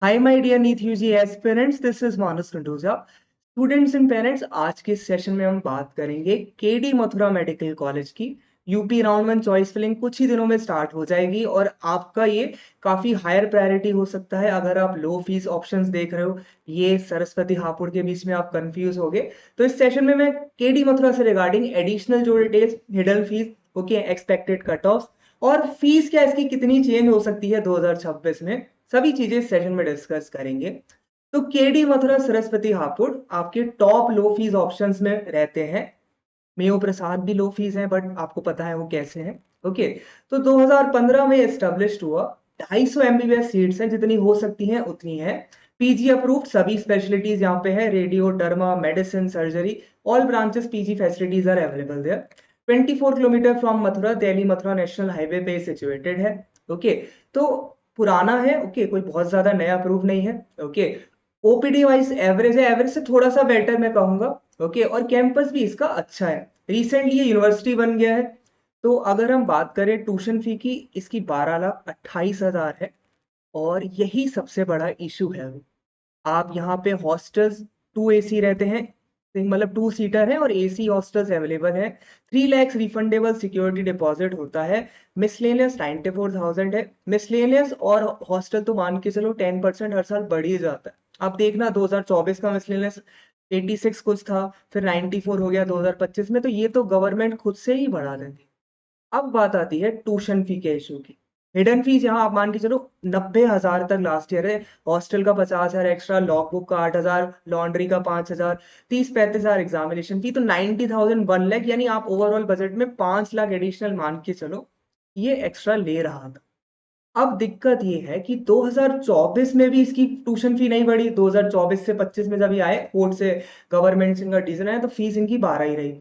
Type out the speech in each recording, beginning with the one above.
Hi, my dear NEET UG aspirants. This is Manas Kanduja. Students and parents, आज के session में हम बात करेंगे केडी मथुरा मेडिकल कॉलेज की। UP round one choice filling कुछ ही दिनों में स्टार्ट हो जाएगी और आपका ये काफी हायर प्रायोरिटी हो सकता है। अगर आप लो फीस ऑप्शंस देख रहे हो, ये सरस्वती हापुड़ के बीच में आप कंफ्यूज हो गए, तो इस सेशन में मैं केडी मथुरा से रिगार्डिंग एडिशनल जो details, hidden fees, okay, expected cut off और फीस क्या इसकी कितनी चेंज हो सकती है 2026 में, सभी चीजें इस सेशन में डिस्कस करेंगे। तो केडी मथुरा सरस्वती हापुड़ आपके टॉप लो फीस ऑप्शंस में रहते हैं। मेयो प्रसाद भी लो फीस है, बट आपको पता है वो कैसे हैं। ओके, तो 2015 में एस्टेब्लिश्ड हुआ। 250 एमबीबीएस सीट्स हैं, जितनी हो सकती हैं उतनी है। पीजी अप्रूव्ड सभी स्पेशलिटीज यहाँ पे है, radio, derma, medicine, surgery, all branches PG facilities are available there. 24 kilometre from Mathura, Delhi Mathura national highway पे सिचुएटेड है। ओके, तो पुराना है। ओके, कोई बहुत ज्यादा नया अप्रूव नहीं है। ओके, ओपीडी वाइज एवरेज है, एवरेज से थोड़ा सा बेटर मैं कहूंगा। ओके, और कैंपस भी इसका अच्छा है। रिसेंटली ये यूनिवर्सिटी बन गया है। तो अगर हम बात करें ट्यूशन फी की, इसकी 12,28,000 है। और यही सबसे बड़ा इशू है अभी। आप यहाँ पे हॉस्टल्स, 2 AC रहते हैं, मतलब 2 सीटर है और AC हॉस्टल्स अवेलेबल है। 3 lakhs रिफंडेबल सिक्योरिटी डिपॉजिट होता है। मिसलेनियस 94,000 है। मिसलेनियस और हॉस्टल तो मान के चलो 10% हर साल बढ़ ही जाता है। आप देखना 2024 का मिसलेनियस 86 कुछ था, फिर 94 हो गया 2025 में, तो ये तो गवर्नमेंट खुद से ही बढ़ा देती। अब बात आती है ट्यूशन फी के इशू की। हिडन फीस यहाँ आप मान के चलो 90,000 तक लास्ट ईयर है। हॉस्टल का 50,000 एक्स्ट्रा, लॉग बुक का 8,000, लॉन्ड्री का 5,000, 30-35,000 एग्जामिनेशन फी, तो 90,000 1 लाख, यानी आप ओवरऑल बजट में 5 लाख एडिशनल मान के चलो ये एक्स्ट्रा ले रहा था। अब दिक्कत ये है कि 2024 में भी इसकी ट्यूशन फी नहीं बढ़ी। 2024 से 25 में जब ये आए कोर्ट से, गवर्नमेंट से इनका डिसीजन आया, तो फीस इनकी 12 ही रही।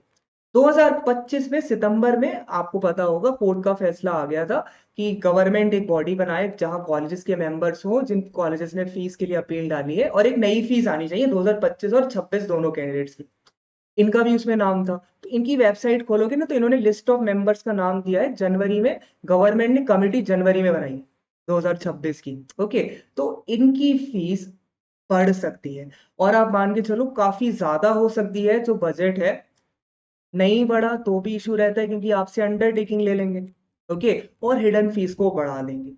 2025 में सितंबर में आपको पता होगा कोर्ट का फैसला आ गया था कि गवर्नमेंट एक बॉडी बनाए जहां कॉलेजेस के मेंबर्स हो, जिन कॉलेजेस ने फीस के लिए अपील डाली है, और एक नई फीस आनी चाहिए 2025 और 26 दोनों कैंडिडेट्स की। इनका भी उसमें नाम था। तो इनकी वेबसाइट खोलोगे ना, तो इन्होंने लिस्ट ऑफ मेंबर्स का नाम दिया है जनवरी में। गवर्नमेंट ने कमिटी जनवरी में बनाई 2026 की। ओके, तो इनकी फीस बढ़ सकती है, और आप मान के चलो काफी ज्यादा हो सकती है। जो बजट है नहीं बढ़ा तो भी इशू रहता है, क्योंकि आपसे अंडरटेकिंग ले लेंगे। ओके, और हिडन फीस को बढ़ा देंगे।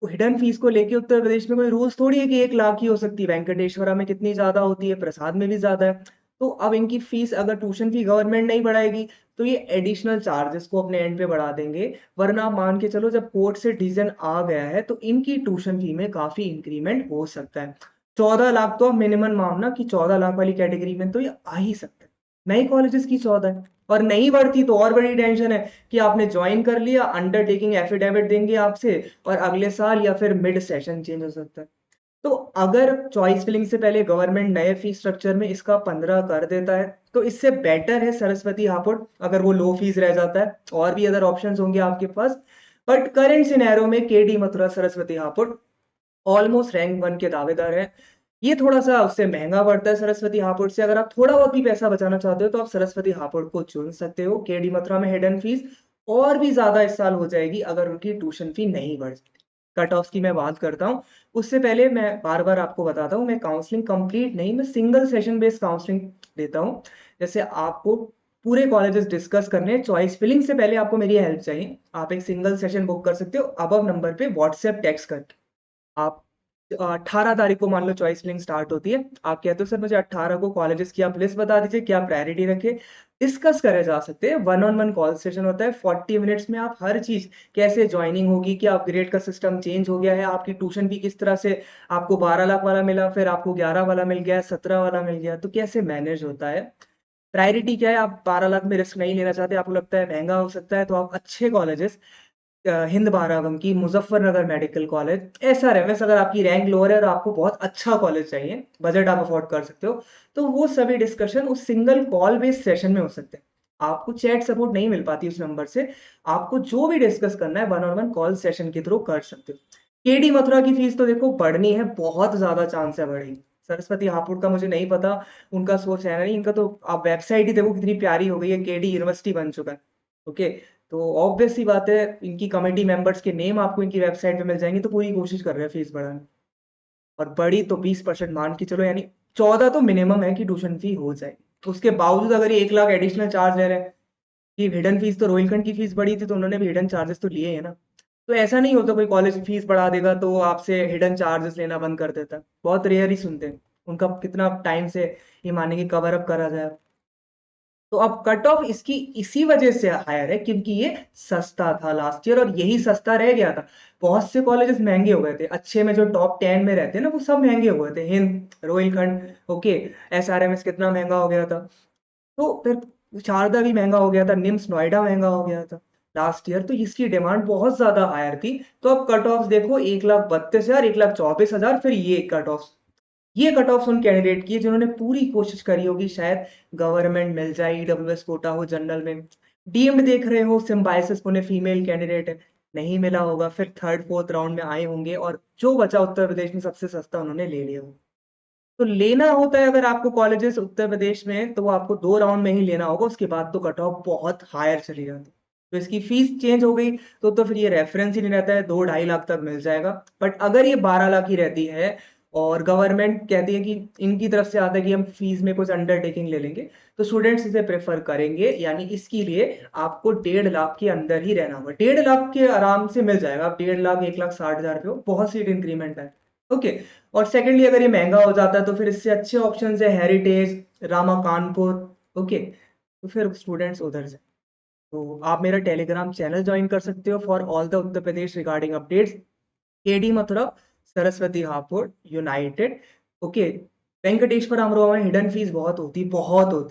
तो हिडन फीस को लेके उत्तर प्रदेश में कोई रूल्स थोड़ी है कि 1 लाख ही हो सकती है। वेंकटेश्वरा में कितनी ज्यादा होती है, प्रसाद में भी ज्यादा है। तो अब इनकी फीस, अगर ट्यूशन फी गवर्नमेंट नहीं बढ़ाएगी, तो ये एडिशनल चार्जेस को अपने एंड पे बढ़ा देंगे। वरना आप मान के चलो जब कोर्ट से डिसीजन आ गया है, तो इनकी ट्यूशन फी में काफी इंक्रीमेंट हो सकता है। 14 लाख तो मिनिमम मानना कि 14 लाख वाली कैटेगरी में तो ये आ ही सकता है। नई कॉलेजेस की 14 है, और नहीं बढ़ती तो और बड़ी टेंशन है कि आपने ज्वाइन कर लिया, अंडरटेकिंग एफिडेविट देंगे आपसे, और अगले साल या फिर मिड सेशन चेंज हो सकता है। तो अगर चॉइस फिलिंग से पहले गवर्नमेंट नए फीस स्ट्रक्चर में इसका 15 कर देता है, तो इससे बेटर है सरस्वती हापुड़, अगर वो लो फीस रह जाता है। और भी अदर ऑप्शंस होंगे आपके पास, बट करेंट सिनेरियो में KD Mathura Saraswati Hapur almost rank 1 के दावेदार है। ये थोड़ा सा उससे महंगा पड़ता है सरस्वती हापुड़ से। अगर आप थोड़ा बहुत भी पैसा बचाना चाहते हो, तो आप सरस्वती हापुड़ को चुन सकते हो। केडी मथुरा में हिडन फीस और भी ज्यादा इस साल हो जाएगी अगर उनकी ट्यूशन फी नहीं बढ़। कट ऑफ की मैं बात करता हूँ, उससे पहले मैं बार बार आपको बताता हूँ, मैं काउंसलिंग कंप्लीट नहीं, मैं सिंगल सेशन बेस्ड काउंसलिंग देता हूँ। जैसे आपको पूरे कॉलेजेस डिस्कस करने हैं, चॉइस फिलिंग से पहले आपको मेरी हेल्प चाहिए, आप एक सिंगल सेशन बुक कर सकते हो अबव नंबर पे व्हाट्सएप टेक्स्ट करके। आप 18 तारीख को मान लो चॉइस फिलिंग स्टार्ट होती है, आप कहते हो सर मुझे 18 को कॉलेजेस की आप लिस्ट बता दीजिए, क्या प्रायोरिटी रखे। डिस्कस करे जा सकते हैं, one on one call session होता है 40 मिनट्स में। आप हर चीज, कैसे ज्वाइनिंग होगी, क्या अपग्रेड का सिस्टम चेंज हो गया है, आपकी ट्यूशन भी किस तरह से, आपको 12 लाख वाला मिला, फिर आपको 11 वाला मिल गया, 17 वाला मिल गया, तो कैसे मैनेज होता है। प्रायोरिटी क्या है, आप 12 लाख में रिस्क नहीं लेना चाहते, आपको लगता है महंगा हो सकता है, तो आप अच्छे कॉलेजेस, हिंद बारावम की मुजफ्फरनगर मेडिकल कॉलेज, एसआरएमएस, अगर आपकी रैंक लोअर है और आपको बहुत अच्छा कॉलेज चाहिए, बजट आप अफोर्ड कर सकते हो, तो वो सभी डिस्कशन उस सिंगल कॉल बेस्ड सेशन में हो सकते हैं। आपको चैट सपोर्ट नहीं मिल पाती उस नंबर से। आपको जो भी डिस्कस करना है one on one call session के थ्रू कर सकते हो। केडी मथुरा की फीस तो देखो बढ़नी है, बहुत ज्यादा चांस है बढ़ेगी। सरस्वती हापुड़ का मुझे नहीं पता, उनका सोच है नहीं, इनका तो आप वेबसाइट ही देखो कितनी प्यारी हो गई है, केडी यूनिवर्सिटी बन चुका है। ओके, तो ऑब्वियस सी बात है, इनकी कमेटी मेंबर्स के नेम आपको इनकी वेबसाइट पे मिल जाएंगे, तो पूरी कोशिश कर रहे हैं फीस बढ़ाने। और बड़ी तो 20% मान के चलो, यानी 14 तो मिनिमम है कि ट्यूशन फी हो जाए। उसके बावजूद अगर ये 1 लाख एडिशनल चार्ज ले रहे हैं, कि हिडन फीस, तो रोहिलखंड की फीस बढ़ी थी तो उन्होंने भी हिडन चार्जेस तो लिए है ना। तो ऐसा नहीं होता कोई कॉलेज फीस बढ़ा देगा तो वो आपसे हिडन चार्जेस लेना बंद कर देता है, बहुत रेयर ही सुनते हैं। उनका कितना टाइम से ये मानेंगे कवर अप करा जाए। तो अब कट ऑफ इसकी इसी वजह से हायर है क्योंकि ये सस्ता था लास्ट ईयर, और यही सस्ता रह गया था। बहुत से कॉलेजेस महंगे हो गए थे, अच्छे में जो टॉप 10 में रहते हैं ना, वो सब महंगे हो गए थे। हिंद, रोहिलखंड, ओके, एसआरएमएस कितना महंगा हो गया था। तो फिर शारदा भी महंगा हो गया था, निम्स नोएडा महंगा हो गया था लास्ट ईयर, तो इसकी डिमांड बहुत ज्यादा हायर थी। तो अब कट ऑफ देखो, 1,32,000, 1,24,000, फिर ये कट ऑफ उन कैंडिडेट की है जिन्होंने पूरी कोशिश करी होगी शायद गवर्नमेंट मिल जाए, ईडब्ल्यूएस कोटा हो जनरल में। डीएमड देख रहे हो, सिम्बायसिस पुणे फीमेल कैंडिडेट है, नहीं मिला होगा, फिर थर्ड फोर्थ राउंड में आए होंगे और जो बचा उत्तर प्रदेश में सबसे सस्ता उन्होंने ले लिया होगा। तो लेना होता है अगर आपको कॉलेजेस उत्तर प्रदेश में, तो वो आपको 2 राउंड में ही लेना होगा, उसके बाद तो कट ऑफ बहुत हायर चली जाती है। तो इसकी फीस चेंज हो गई तो फिर ये रेफरेंस ही नहीं रहता है, 2-2.5 लाख तक मिल जाएगा। बट अगर ये 12 लाख ही रहती है और गवर्नमेंट कहती है कि इनकी तरफ से आता है कि हम फीस में कुछ अंडरटेकिंग ले लेंगे, तो स्टूडेंट्स इसे प्रेफर करेंगे। यानी इसके लिए आपको 1.5 लाख के अंदर ही रहना होगा। 1.5 लाख के आराम से मिल जाएगा। आप 1.5 लाख, 1,60,000 पे हो, बहुत सीट इंक्रीमेंट है। ओके। और सेकेंडली अगर ये महंगा हो जाता है तो फिर इससे अच्छे ऑप्शन है हेरिटेज, रामा कानपुर। ओके, तो फिर स्टूडेंट्स उधर से, तो आप मेरा टेलीग्राम चैनल ज्वाइन कर सकते हो for all the Uttar Pradesh regarding updates. KD Mathura, Saraswati Hapur, united, okay. Venkateshwar Amroha में हिडन फीस बहुत होती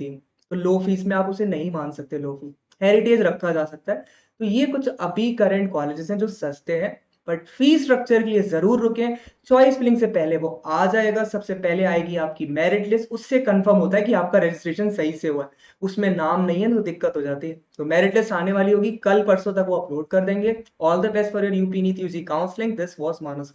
है, तो लो फीस में आप उसे नहीं मान सकते, लो फीस हेरिटेज रखा जा सकता है। तो ये कुछ अभी करंट कॉलेजेस हैं जो सस्ते हैं, बट फी स्ट्रक्चर के लिए जरूर रुकें। चॉइस फिलिंग से पहले वो आ जाएगा, सबसे पहले आएगी आपकी मेरिट लिस्ट, उससे कंफर्म होता है कि आपका रजिस्ट्रेशन सही से हुआ है। उसमें नाम नहीं है तो दिक्कत हो जाती है। तो मेरिट लिस्ट आने वाली होगी, कल परसों तक वो अपलोड कर देंगे। All the best for your UP NEET UG counselling. This was Manas